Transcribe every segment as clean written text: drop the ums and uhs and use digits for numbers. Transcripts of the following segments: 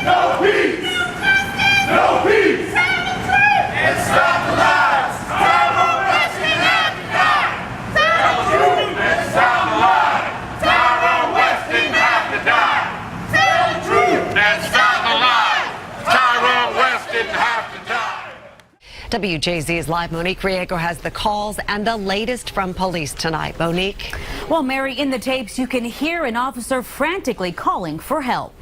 No peace! No peace! And stop the lies! Tyrone West didn't have to die! Tell the truth and stop the lies! Tyrone West didn't have to die! Tell the truth and stop the lies! Tyrone West didn't have to die! WJZ's live Monique Riego has the calls and the latest from police tonight. Monique? Well, Mary, in the tapes, you can hear an officer frantically calling for help.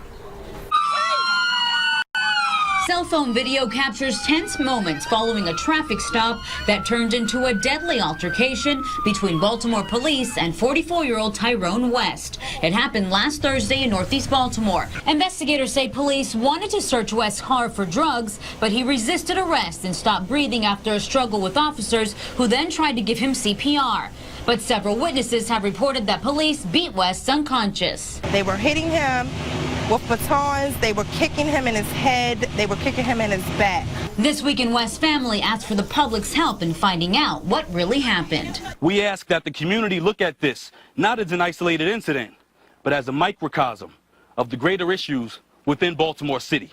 Cell phone video captures tense moments following a traffic stop that turned into a deadly altercation between Baltimore police and 44-year-old Tyrone West. It happened last Thursday in Northeast Baltimore. Investigators say police wanted to search West's car for drugs, but he resisted arrest and stopped breathing after a struggle with officers who then tried to give him CPR. But several witnesses have reported that police beat West unconscious. They were hitting him with batons, they were kicking him in his head, they were kicking him in his back. This weekend, West's family asked for the public's help in finding out what really happened. We ask that the community look at this not as an isolated incident, but as a microcosm of the greater issues within Baltimore City.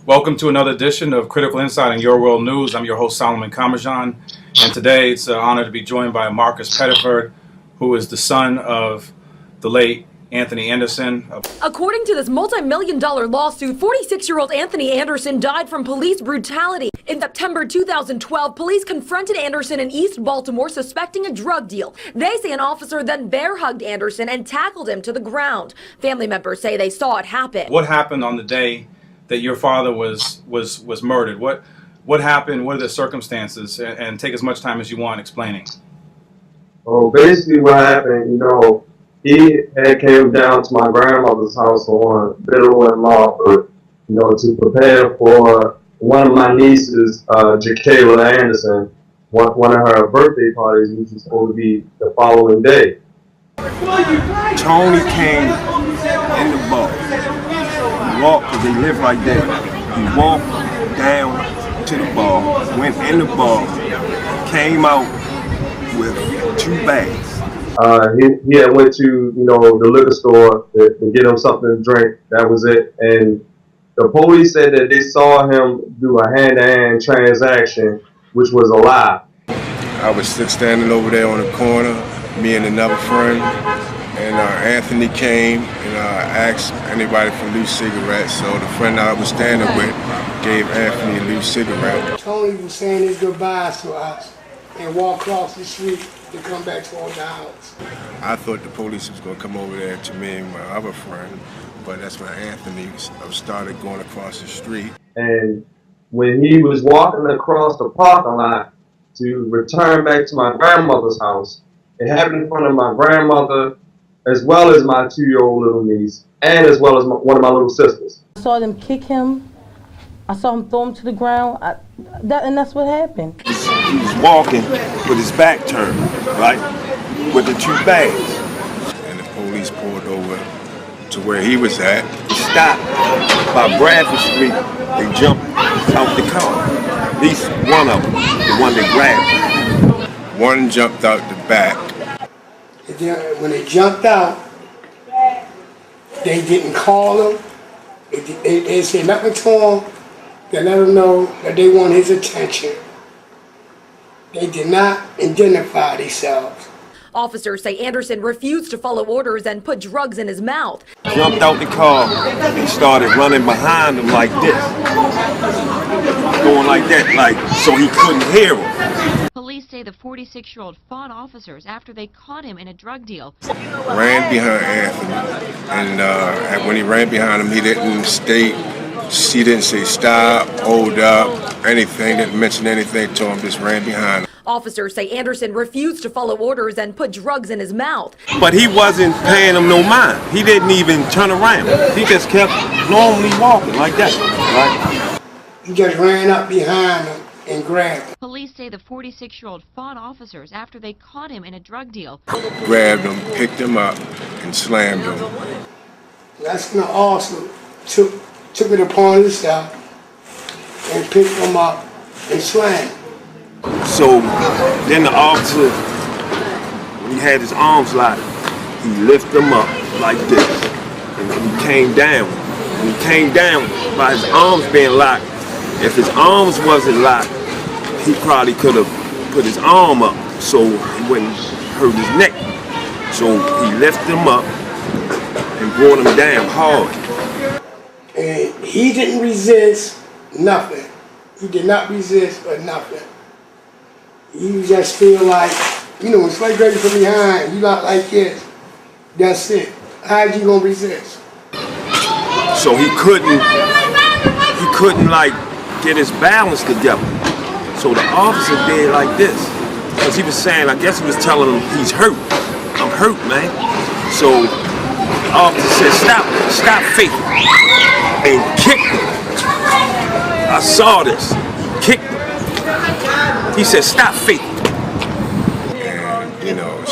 Welcome to another edition of Critical Insight in Your World News. I'm your host, Solomon Kamajan, and today it's an honor to be joined by Marcus Pettiford, who is the son of the late Anthony Anderson. According to this multi-million-dollar lawsuit, 46-year-old Anthony Anderson died from police brutality. In September 2012, police confronted Anderson in East Baltimore suspecting a drug deal. They say an officer then bear-hugged Anderson and tackled him to the ground. Family members say they saw it happen. What happened on the day that your father was murdered? What happened? What are the circumstances? And take as much time as you want explaining. Oh, basically what happened, he had came down to my grandmother's house on Biddle and Lawford, to prepare for one of my nieces, Jakayla Anderson, one of her birthday parties, which was supposed to be the following day. Tony came in the bar. He walked, because they live right there. He walked down to the bar, went in the bar, came out with 2 bags. He had went to, the liquor store to get him something to drink. That was it. And the police said that they saw him do a hand-to-hand transaction, which was a lie. I was standing over there on the corner, me and another friend, and Anthony came and asked anybody for loose cigarettes. So the friend I was standing with gave Anthony a loose cigarette. Tony was saying his goodbyes to us and walked across the street to come back towards the house. I thought the police was going to come over there to me and my other friend, but that's when Anthony started going across the street. And when he was walking across the parking lot to return back to my grandmother's house, it happened in front of my grandmother, as well as my 2-year-old little niece, and as well as one of my little sisters. I saw them kick him. I saw him throw him to the ground, and that's what happened. He was walking with his back turned, right, with the 2 bags. And the police pulled over to where he was at. He stopped by Bradford Street. They jumped out the car. At least one of them, the one that grabbed him. One jumped out the back. And then when they jumped out, they didn't call him. They said nothing to him. They let him know that they want his attention. They did not identify themselves. Officers say Anderson refused to follow orders and put drugs in his mouth. Jumped out the car and started running behind him like this. Going like that, so he couldn't hear him. Police say the 46-year-old fought officers after they caught him in a drug deal. Ran behind Anthony, and when he ran behind him, he didn't say stop, hold up, anything, didn't mention anything to him, just ran behind him. Officers say Anderson refused to follow orders and put drugs in his mouth. But he wasn't paying him no mind. He didn't even turn around. He just kept normally walking like that, right? He just ran up behind him and grabbed him. Police say the 46-year-old fought officers after they caught him in a drug deal. Grabbed him, picked him up, and slammed him. That's when the officer took it upon himself and picked him up and slammed him. So then the officer, when he had his arms locked, he lifted him up like this, and he came down when he came down by his arms being locked. If his arms wasn't locked, he probably could have put his arm up so he wouldn't hurt his neck. So he lifted him up and brought him down hard. And he didn't resist nothing. He did not resist or nothing. You just feel like, you know, when Slate Grady from behind, you not like this. That's it. How's you gonna resist? So he couldn't like get his balance together. So the officer did like this. Because he was saying, I guess he was telling him he's hurt. I'm hurt, man. So the officer said, stop faking. And kicked him. I saw this. He kicked him. He said, stop faking. And, you know,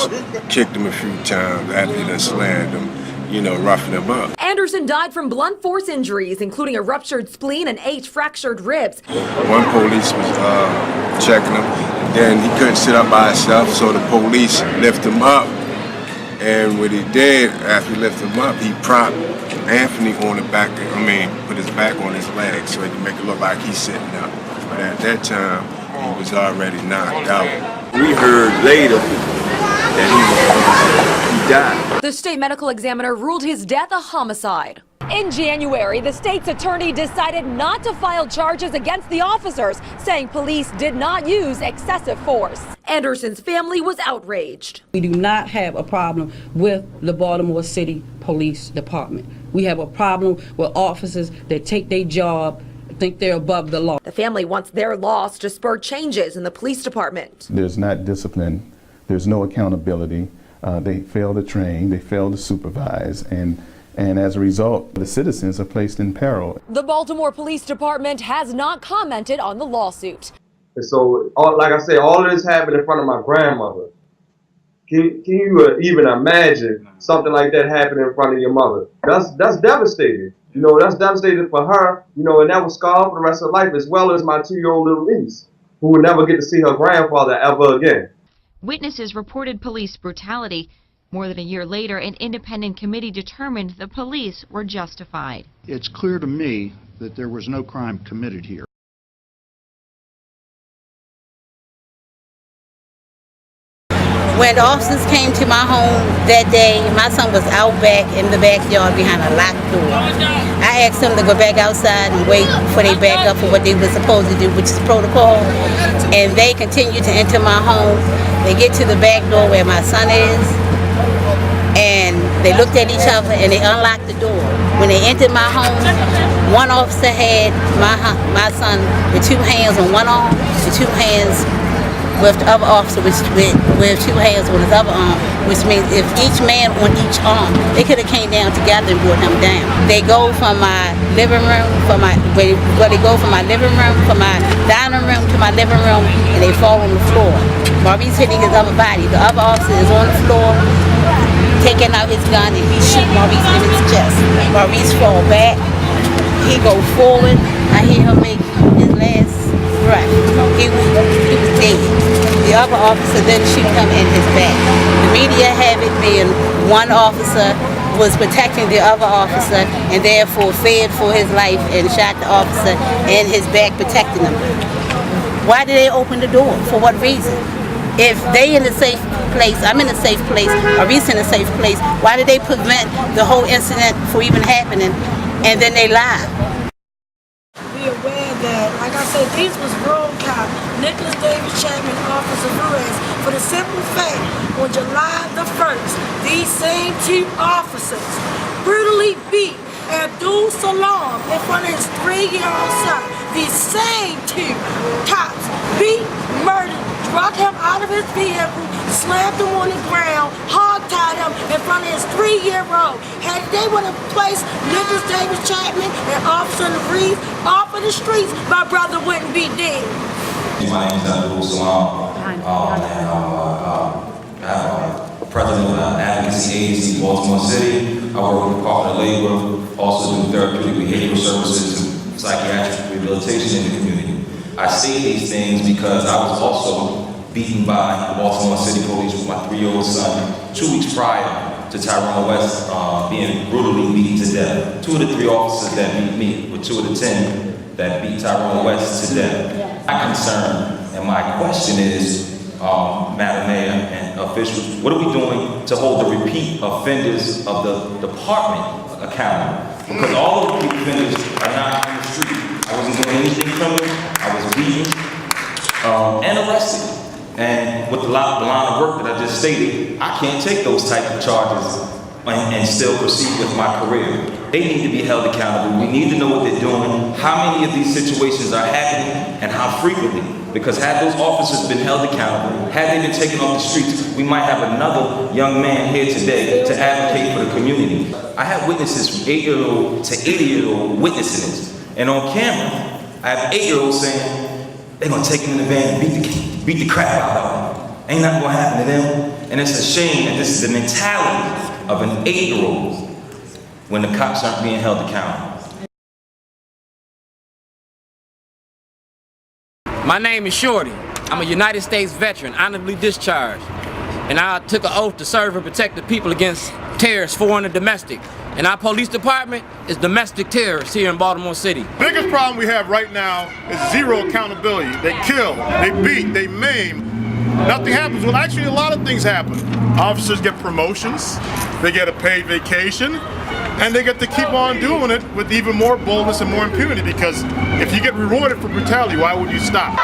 kicked him a few times after he done slammed him, you know, roughing him up. Anderson died from blunt force injuries, including a ruptured spleen and 8 fractured ribs. One police was checking him. Then he couldn't sit up by himself, so the police lifted him up. And what he did, after he lifted him up, he propped Anthony on the back, put his back on his leg so he could make it look like he's sitting up. But at that time, he was already knocked out. We heard later that he died. The state medical examiner ruled his death a homicide. In January, the state's attorney decided not to file charges against the officers, saying police did not use excessive force. Anderson's family was outraged. We do not have a problem with the Baltimore City Police Department. We have a problem with officers that take their job, think they're above the law. The family wants their loss to spur changes in the police department. There's not discipline, there's no accountability. They fail to train, they fail to supervise, and as a result, the citizens are placed in peril. The Baltimore Police Department has not commented on the lawsuit. And so, like I said, all of this happened in front of my grandmother. Can you even imagine something like that happening in front of your mother? That's devastating. You know, that's devastating for her, you know, and that will scar her for the rest of her life, as well as my 2-year-old little niece, who will never get to see her grandfather ever again. Witnesses reported police brutality. More than a year later, an independent committee determined the police were justified. It's clear to me that there was no crime committed here. When the officers came to my home that day, my son was out back in the backyard behind a locked door. I asked them to go back outside and wait before they back up for what they were supposed to do, which is protocol. And they continued to enter my home. They get to the back door where my son is, and they looked at each other and they unlocked the door. When they entered my home, one officer had my son with 2 hands on one arm, and 2 hands with the other officer with 2 hands on his other arm, which means if each man on each arm, they could have came down together and brought him down. They go from my living room, from my dining room to my living room, and they fall on the floor. Maurice hitting his other body. The other officer is on the floor, taking out his gun, and he shoots Maurice in his chest. Maurice fall back. He go forward. I hear him make his last breath. He was dead. The other officer then shoot him in his back. The media have it being one officer was protecting the other officer and therefore feared for his life and shot the officer in his back, protecting him. Why did they open the door? For what reason? If they in a safe place, I'm in a safe place, Maurice in a safe place, why did they prevent the whole incident from even happening, and then they lied? Be aware that, like I said, these was road cop, Nicholas David Chapman, Officer Ruiz, for the simple fact, on July the 1st, these same 2 officers brutally beat Abdul Salam in front of his 3-year-old son. These same 2 cops beat, murdered, drugged him out of his vehicle, slammed him on the ground, hog-tied him in front of his 3-year-old. Had they would have placed Nicholas Davis Chapman and Officer Reed off of the streets, my brother wouldn't be dead. My name is Abdul Salam, and I'm president of an advocacy agency in Baltimore City. I work with the Department of Labor, also do therapeutic behavioral services and psychiatric rehabilitation in the community. I say these things because I was also beaten by the Baltimore City Police with my 3-year-old son 2 weeks prior to Tyrone West being brutally beaten to death. 2 of the 3 officers that beat me were 2 of the 10 that beat Tyrone West to death. My concern and my question is, Madam Mayor and officials, what are we doing to hold the repeat offenders of the department accountable? Because all of the repeat offenders are not in the street. I wasn't doing anything criminal. I was beaten and arrested. And with the line of work that I just stated, I can't take those type of charges and still proceed with my career. They need to be held accountable. We need to know what they're doing, how many of these situations are happening, and how frequently. Because had those officers been held accountable, had they been taken off the streets, we might have another young man here today to advocate for the community. I have witnesses from 8-year-old to 80-year-old witnessing this. And on camera, I have 8-year-olds saying, they're gonna take them in the van and beat the crap out of them. Ain't nothing gonna happen to them. And it's a shame that this is the mentality of an 8-year-old when the cops aren't being held accountable. My name is Shorty. I'm a United States veteran, honorably discharged. And I took an oath to serve and protect the people against terrorists, foreign and domestic. And our police department is domestic terrorists here in Baltimore City. Biggest problem we have right now is zero accountability. They kill, they beat, they maim. Nothing happens. Well, actually, a lot of things happen. Officers get promotions, they get a paid vacation, and they get to keep on doing it with even more boldness and more impunity, because if you get rewarded for brutality, why would you stop?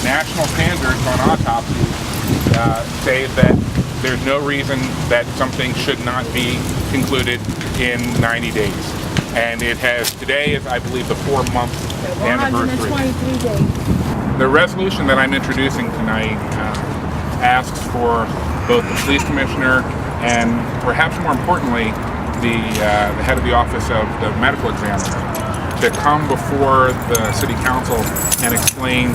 National standards on autopsies say that there's no reason that something should not be concluded in 90 days. And it has, today is, I believe, the 4-month anniversary. 123 days. The resolution that I'm introducing tonight asks for both the police commissioner and, perhaps more importantly, the head of the office of the medical examiner to come before the city council and explain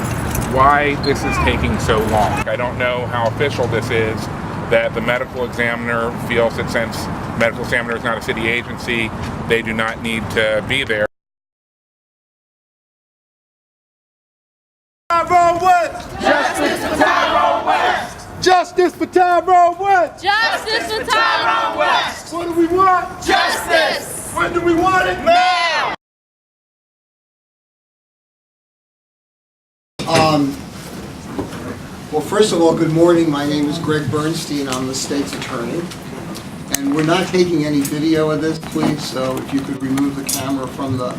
why this is taking so long. I don't know how official this is, that the medical examiner feels that since medical examiner is not a city agency, they do not need to be there. Tyrone West! Justice for Tyrone West! Justice for Tyrone West! Justice for Tyrone West! What do we want? Justice! When do we want it? Now! Well, first of all, good morning. My name is Greg Bernstein. I'm the state's attorney. And we're not taking any video of this, please, so if you could remove the camera from the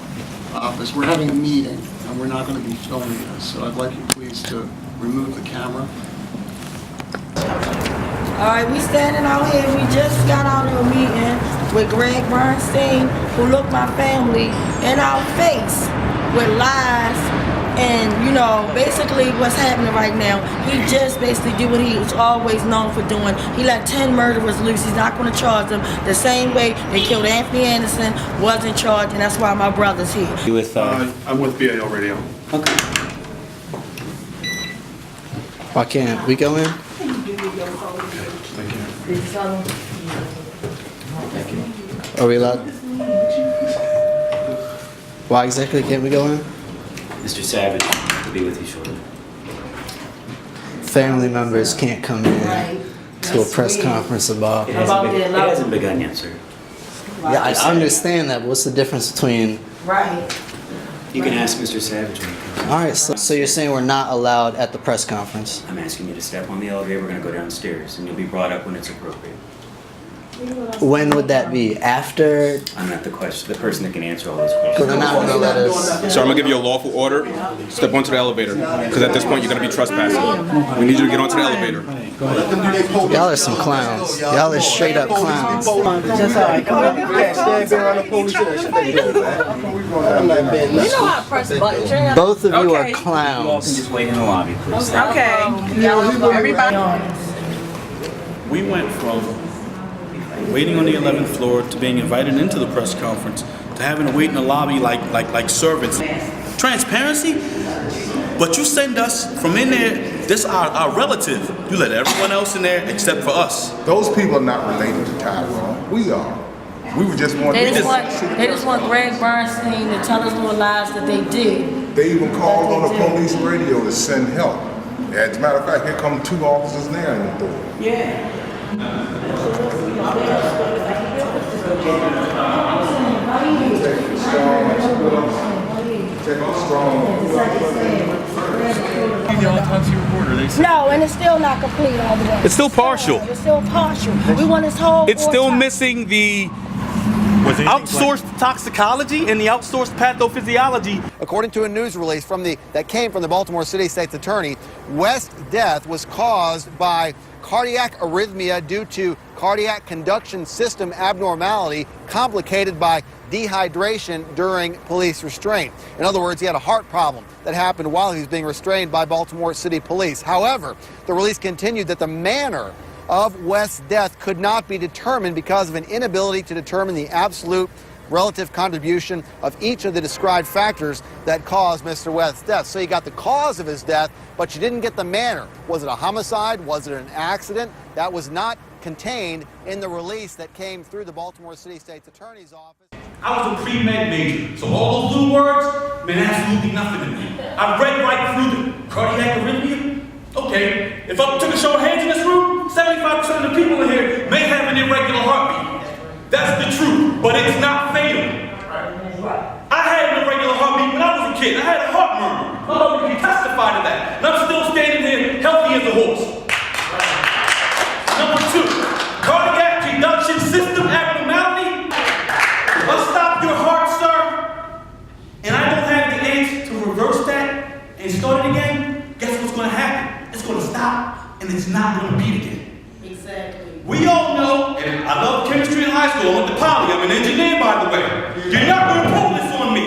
office. We're having a meeting, and we're not going to be filming this, so I'd like you please to remove the camera. All right, we standing out here. We just got out of a meeting with Greg Bernstein, who looked my family in our face with lies. And, you know, basically what's happening right now, he just basically did what he was always known for doing. He let 10 murderers loose. He's not going to charge them the same way they killed Anthony Anderson, wasn't charged, and that's why my brother's here. You with, I'm with BAL Radio. Okay. Why can't we go in? Thank you. Are we allowed? Why exactly can't we go in? Mr. Savage will be with you shortly. Family members can't come in to a press conference about... It hasn't begun yet, sir. Yeah, I understand that, but what's the difference between... Right. You can ask Mr. Savage when he comes. All right, so you're saying we're not allowed at the press conference? I'm asking you to step on the elevator. We're going to go downstairs, and you'll be brought up when it's appropriate. When would that be? After? I'm not the person that can answer all those questions. So they're not going to let us... So I'm going to give you a lawful order. Step onto the elevator. Because at this point, you're going to be trespassing. We need you to get onto the elevator. Y'all are some clowns. Y'all are straight up clowns. Both of you are clowns. Just wait in the lobby, please. Okay. Everybody. We went from waiting on the 11th floor to being invited into the press conference to having to wait in the lobby like servants. transparency. But you send us from in there, this our relative. You let everyone else in there except for us. Those people are not related to Tyrone. We are. We would just want. They just want Greg Bernstein to tell us little lies that they did. They even called on the police radio to send help. As a matter of fact, here come 2 officers there in the door. Yeah. No, and it's still not complete all the way. It's still partial. It's still partial. We want this whole. It's still missing the outsourced toxicology and the outsourced pathophysiology. According to a news release that came from the Baltimore City State's attorney, West's death was caused by cardiac arrhythmia due to cardiac conduction system abnormality complicated by dehydration during police restraint. In other words, he had a heart problem that happened while he was being restrained by Baltimore City Police. However, the release continued that the manner of West's death could not be determined because of an inability to determine the absolute relative contribution of each of the described factors that caused Mr. West's death. So you got the cause of his death, but you didn't get the manner. Was it a homicide? Was it an accident? That was not contained in the release that came through the Baltimore City State's Attorney's Office. I was a pre-med major, so all those little words meant absolutely nothing to me. I read right through them. Cardiac arrhythmia? Okay. If I took a show of hands in this room, 75% of the people in here may have an irregular heartbeat. That's the truth, but it's not fatal. I had an irregular heartbeat when I was a kid. I had a heart murmur. My mother can testify to that. And I'm still standing here healthy as a horse. Number 2, cardiac conduction system abnormality. Let's stop your heart, sir. And I don't have the age to reverse that and start it again. Guess what's going to happen? It's going to stop, and it's not going to beat again. Exactly. We all know, and I love chemistry in high school. I went to Poly. I'm an engineer, by the way. You're not going to pull this on me.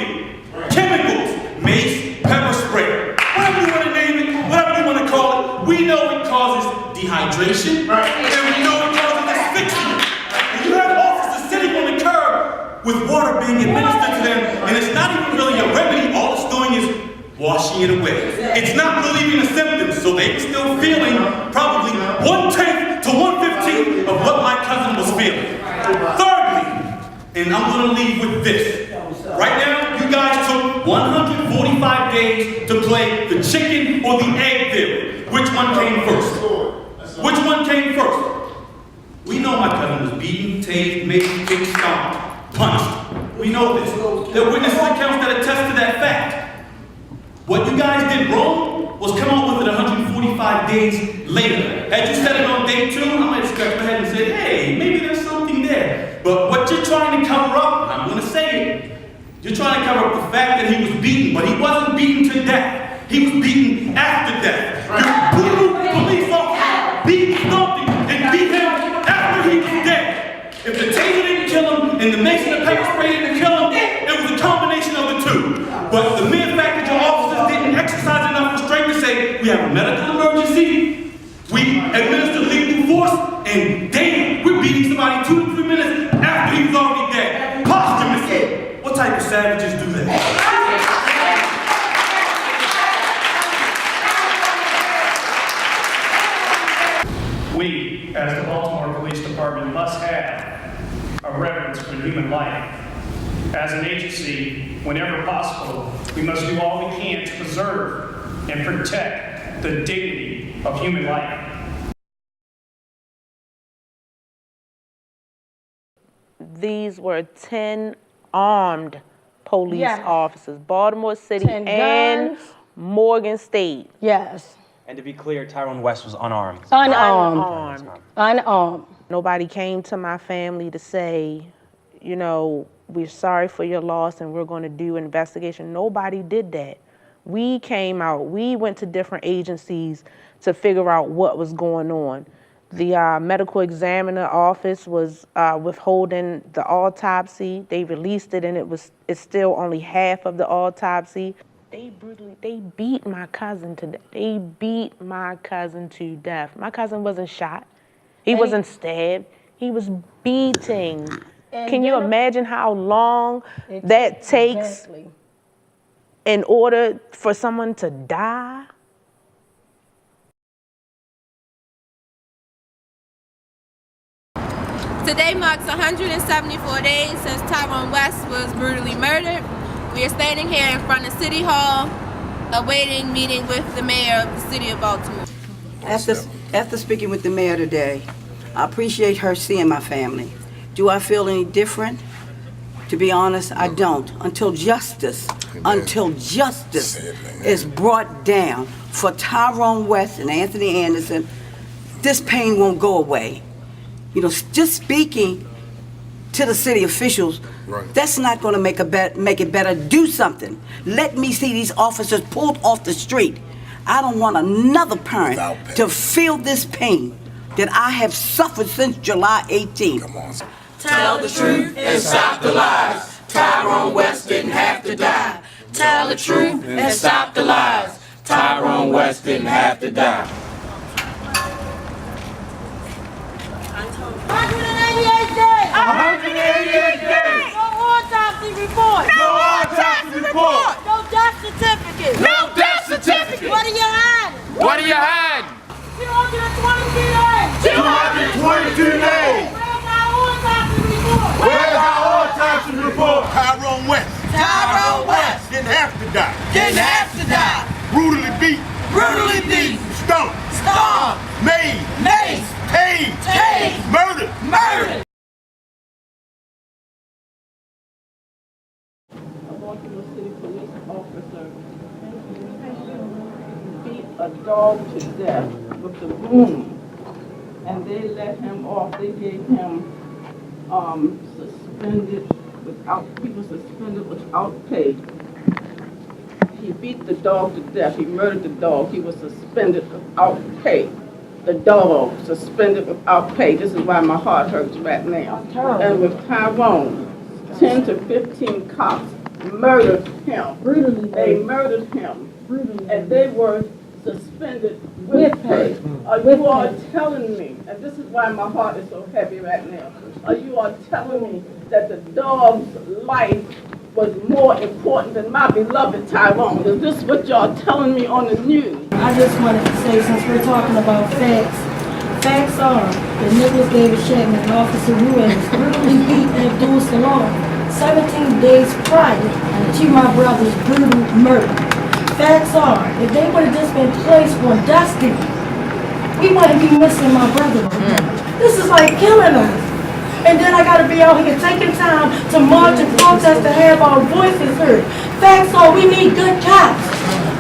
Chemicals, mace, pepper spray, whatever you want to name it, whatever you want to call it. We know it causes dehydration, and we know it causes asphyxia. And you have officers sitting on the curb with water being administered to them, and it's not even really a remedy. All it's doing is washing it away. It's not relieving the symptoms, so they were still feeling probably 1/10 to 1/15 of what my cousin was feeling. Thirdly, and I'm going to leave with this. Right now, you guys took 145 days to play the chicken or the egg theory. Which one came first? Which one came first? We know my cousin was beaten, tased, maybe kicked, stomped, punched. We know this. There are witness accounts that attest to that fact. What you guys did wrong was come up with it 145 days later. Had you said it on day 2, I might have scratched my head and said, hey, maybe there's something there. But what you're trying to cover up, I'm going to say it, you're trying to cover up the fact that he was beaten, but he wasn't beaten to death. He was beaten after death. You brutal police officer beat, stomped him, and beat him after he was dead. If the taser didn't kill him and the mace and the pepper spray didn't kill him, it was a combination of the two. But the mere fact that your officers didn't exercise enough restraint to say, we have a medical emergency, we administer lethal force, and damn, we're beating somebody 2 to 3 minutes after he was already dead. Posthumously. What type of savages do that? We, as the Baltimore Police Department, must have a reverence for human life. As an agency, whenever possible, we must do all we can to preserve and protect the dignity of human life. These were 10 armed police officers, Baltimore City 10 and guns. Morgan State. Yes. And to be clear, Tyrone West was unarmed. Unarmed. Unarmed. Nobody came to my family to say, you know, we're sorry for your loss and we're going to do an investigation. Nobody did that. We came out, we went to different agencies to figure out what was going on. The medical examiner office was withholding the autopsy. They released it and it's still only half of the autopsy. They beat my cousin to death. They beat my cousin to death. My cousin wasn't shot. He wasn't stabbed. He was beating. Can you imagine how long that takes? Exactly. in order for someone to die? Today marks 174 days since Tyrone West was brutally murdered. We are standing here in front of City Hall, awaiting meeting with the mayor of the city of Baltimore. After speaking with the mayor today, I appreciate her seeing my family. Do I feel any different? To be honest, I don't. Until justice is brought down for Tyrone West and Anthony Anderson, this pain won't go away. You know, just speaking to the city officials, that's not going to make it better. Do something. Let me see these officers pulled off the street. I don't want another parent to feel this pain that I have suffered since July 18th. Tell the truth and stop the lies. Tyrone West didn't have to die. Tell the truth and stop the lies. Tyrone West didn't have to die. 188 days! 188 days! No autopsy report! No autopsy report! No death certificate! No death certificate! What are you hiding? What are you hiding? 222 days! 222 days! Where's our autopsy report? Where's our autopsy report? Tyrone West. Tyrone West! Didn't have to die. Didn't have to die! Brutally beat. Brutally beat! Stumped. Stomped! Made. Maced! Tased. Tased! Murdered. Murdered! A Baltimore City police officer beat a dog to death with the broom, and they let him off. They gave him he was suspended without pay. He beat the dog to death. He murdered the dog. He was suspended without pay. The dog suspended without pay. This is why my heart hurts right now. And with Tyrone, 10 to 15 cops murdered him. Brutally. They murdered him. Brutally. And they were suspended with pay. Are you all telling me, and this is why my heart is so heavy right now, are you all telling me that the dog's life was more important than my beloved Tyrone? Is this what y'all telling me on the news? I just wanted to say, since we're talking about facts, facts are that Nicholas David Chapman and Officer Ruiz brutally beat Abdul Salam 17 days prior to my brother's brutal murder. Facts are, if they would have just been placed on dusty, we wouldn't be missing my brother. This is like killing us. And then I gotta be out here taking time to march and protest to have our voices heard. Facts are, we need good cops.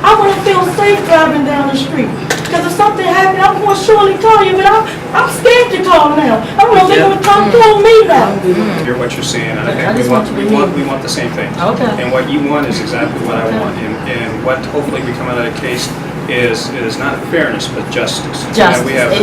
I want to feel safe driving down the street. Because if something happened, I'm going to surely call you, but I'm scared to call now. I don't know if they're going to come pull me now. Hear what you're saying, and I think we want the same thing. Okay. And what you want is exactly what I want. And what hopefully we come out of the case is not fairness, but justice. That we have a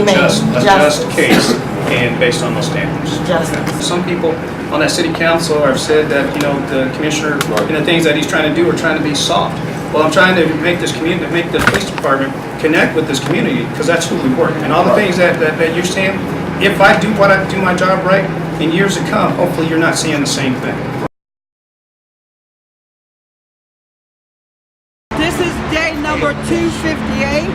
just case, and based on those standards. Justice. Some people on that city council have said that, you know, the commissioner, the things that he's trying to do are trying to be soft. Well, I'm trying to make this community, make the police department connect with this community, because that's who we work. And all the things that you're saying, if I do my job right, in years to come, hopefully you're not seeing the same thing. This is day number 258.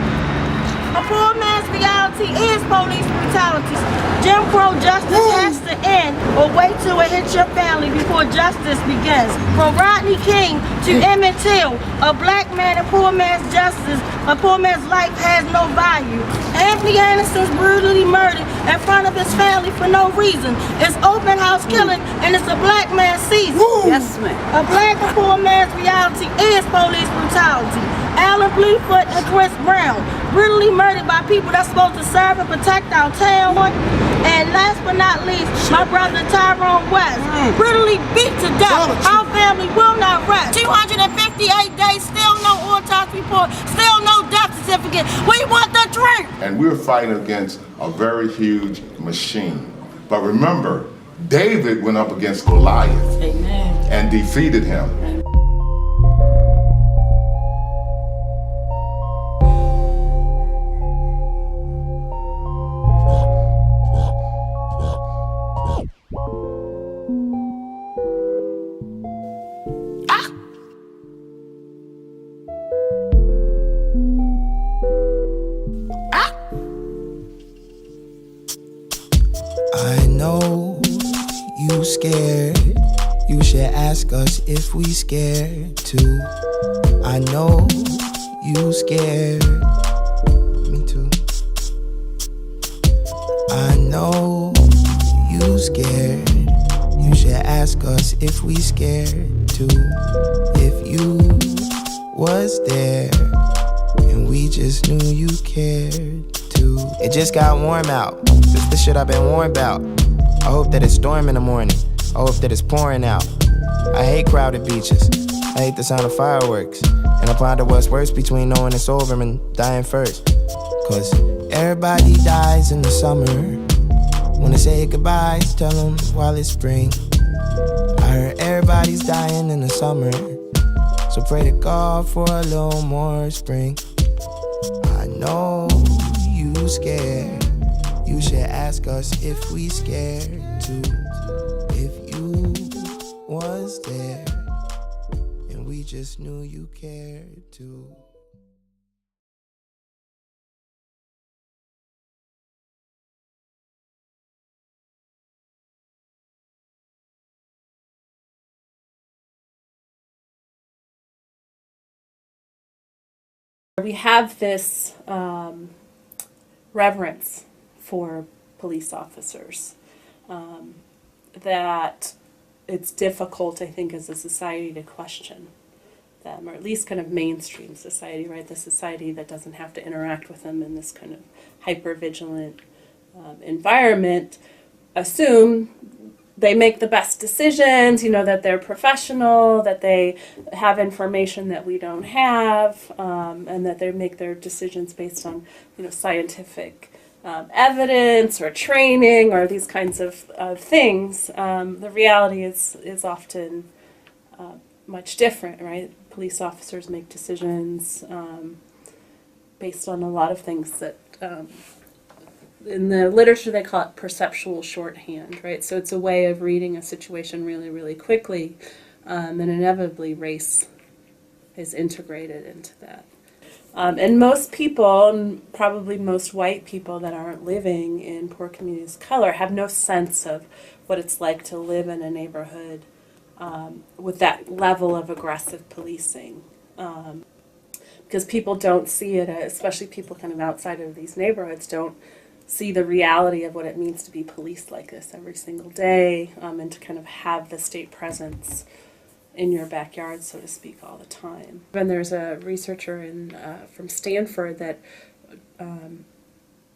A poor man's reality is police brutality. Jim Crow justice has to end, or wait till it hits your family before justice begins. From Rodney King to Emmett Till, a black man and poor man's justice, a poor man's life has no value. Anthony Anderson's brutally murdered in front of his family for no reason. It's open house killing, and it's a black man's season. Yes, ma'am. A black and poor man's reality is police brutality. Alan Bluefoot and Chris Brown, brutally murdered by people that's supposed to serve and protect our town. And last but not least, my brother Tyrone West, brutally beat to death. Our family will not rest. 258 days, still no autopsy report, still no death certificate. We want the truth. And we're fighting against a very huge machine. But remember, David went up against Goliath. Amen. And defeated him. scared. You should ask us if we scared too. I know you scared. Me too. I know you scared. You should ask us if we scared too. If you was there and we just knew you cared too. It just got warm out. This the shit I've been warned about. I hope that it's storm in the morning. I hope that it's pouring out. I hate crowded beaches. I hate the sound of fireworks. And I ponder what's worse between knowing it's over and dying first. Cause everybody dies in the summer. Wanna say goodbyes, tell them while it's spring. I heard everybody's dying in the summer. So pray to God for a little more spring. I know you scared. You should ask us if we scared too. If you was there and we just knew you cared too. We have this reverence for police officers that it's difficult, I think, as a society to question them, or at least kind of mainstream society, right? The society that doesn't have to interact with them in this kind of hyper-vigilant environment, assume they make the best decisions, you know, that they're professional, that they have information that we don't have, and that they make their decisions based on, you know, scientific evidence or training or these kinds of things. The reality is often much different, right? Police officers make decisions based on a lot of things that in the literature they call it perceptual shorthand, right? So it's a way of reading a situation really, really quickly, and inevitably race is integrated into that. And most people, and probably most white people that aren't living in poor communities of color, have no sense of what it's like to live in a neighborhood with that level of aggressive policing. Because people don't see it, especially people kind of outside of these neighborhoods, don't see the reality of what it means to be policed like this every single day, and to kind of have the state presence in your backyard, so to speak, all the time. And there's a researcher from Stanford that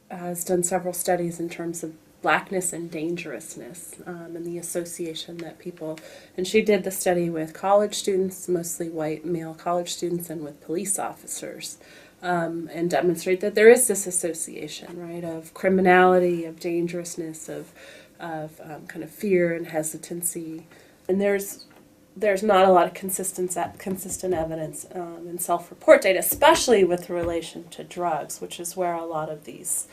has done several studies in terms of blackness and dangerousness, and the association that people, and she did the study with college students, mostly white male college students, and with police officers. And demonstrate that there is this association, right, of criminality, of dangerousness, of kind of fear and hesitancy. And there's not a lot of consistent evidence in self-report data, especially with relation to drugs, which is where a lot of these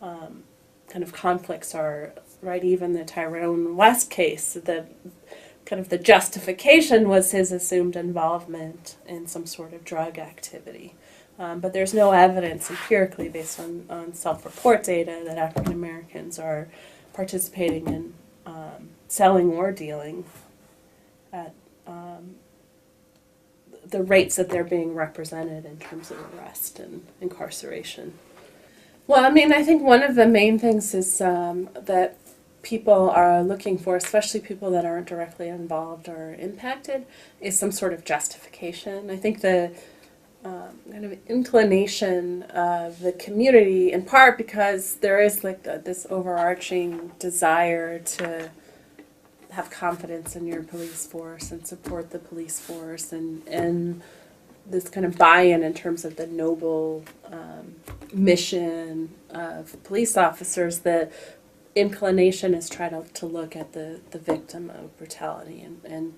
kind of conflicts are, right? Even the Tyrone West case, the justification was his assumed involvement in some sort of drug activity. But there's no evidence empirically based on self-report data that African Americans are participating in selling or dealing at the rates that they're being represented in terms of arrest and incarceration. Well, I mean, I think one of the main things is that people are looking for, especially people that aren't directly involved or impacted, is some sort of justification. I think the kind of inclination of the community, in part because there is like this overarching desire to have confidence in your police force and support the police force, and this kind of buy-in in terms of the noble mission of police officers. The inclination is try to look at the victim of brutality and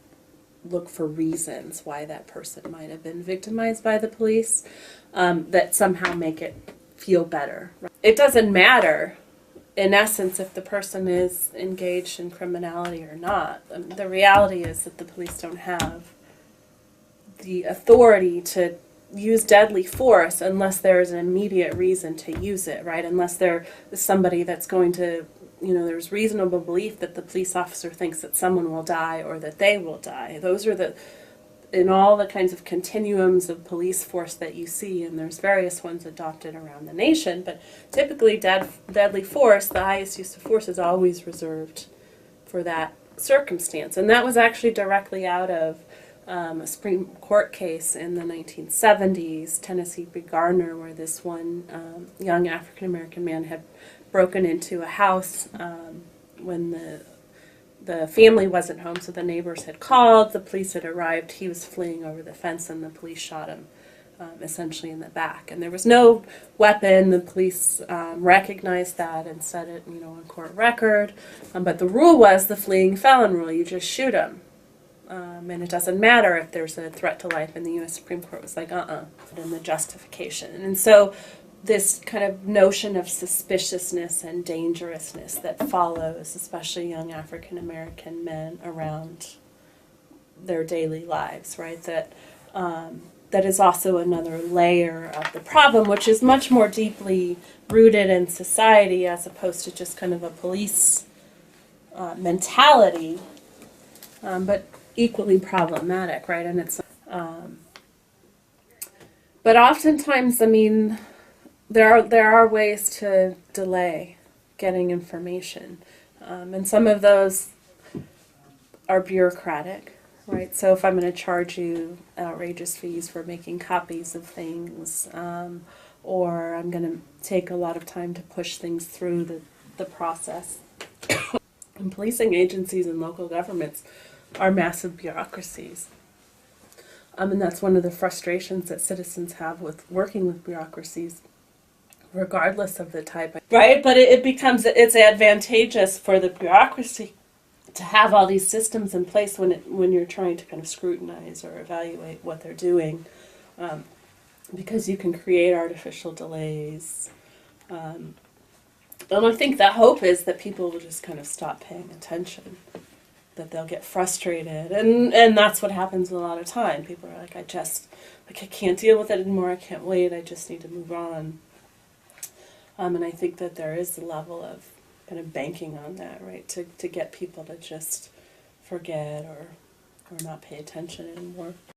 look for reasons why that person might have been victimized by the police that somehow make it feel better. It doesn't matter, in essence, if the person is engaged in criminality or not. The reality is that the police don't have the authority to use deadly force unless there is an immediate reason to use it, right? Unless there is somebody that's going to there's reasonable belief that the police officer thinks that someone will die or that they will die. Those are in all the kinds of continuums of police force that you see, and there's various ones adopted around the nation, but typically deadly force, the highest use of force, is always reserved for that circumstance. And that was actually directly out of a Supreme Court case in the 1970s, Tennessee v. Gardner, where this one young African-American man had broken into a house when the family wasn't home, so the neighbors had called, the police had arrived, he was fleeing over the fence, and the police shot him essentially in the back. And there was no weapon. The police recognized that and said it, on court record. But the rule was the fleeing felon rule. You just shoot him. And it doesn't matter if there's a threat to life. And the U.S. Supreme Court was like, and the justification. And so this kind of notion of suspiciousness and dangerousness that follows, especially young African-American men around their daily lives, right? That is also another layer of the problem, which is much more deeply rooted in society as opposed to just kind of a police mentality, but equally problematic, right? And it's, but oftentimes, there are ways to delay getting information, and some of those are bureaucratic. Right, so if I'm going to charge you outrageous fees for making copies of things, or I'm going to take a lot of time to push things through the process. And policing agencies and local governments are massive bureaucracies. And that's one of the frustrations that citizens have with working with bureaucracies, regardless of the type. Right, but it's advantageous for the bureaucracy to have all these systems in place when you're trying to kind of scrutinize or evaluate what they're doing, because you can create artificial delays. And I think the hope is that people will just kind of stop paying attention, that they'll get frustrated, and that's what happens a lot of time. People are like, I can't deal with it anymore, I can't wait, I just need to move on. And I think that there is a level of kind of banking on that, right, to get people to just forget or not pay attention anymore.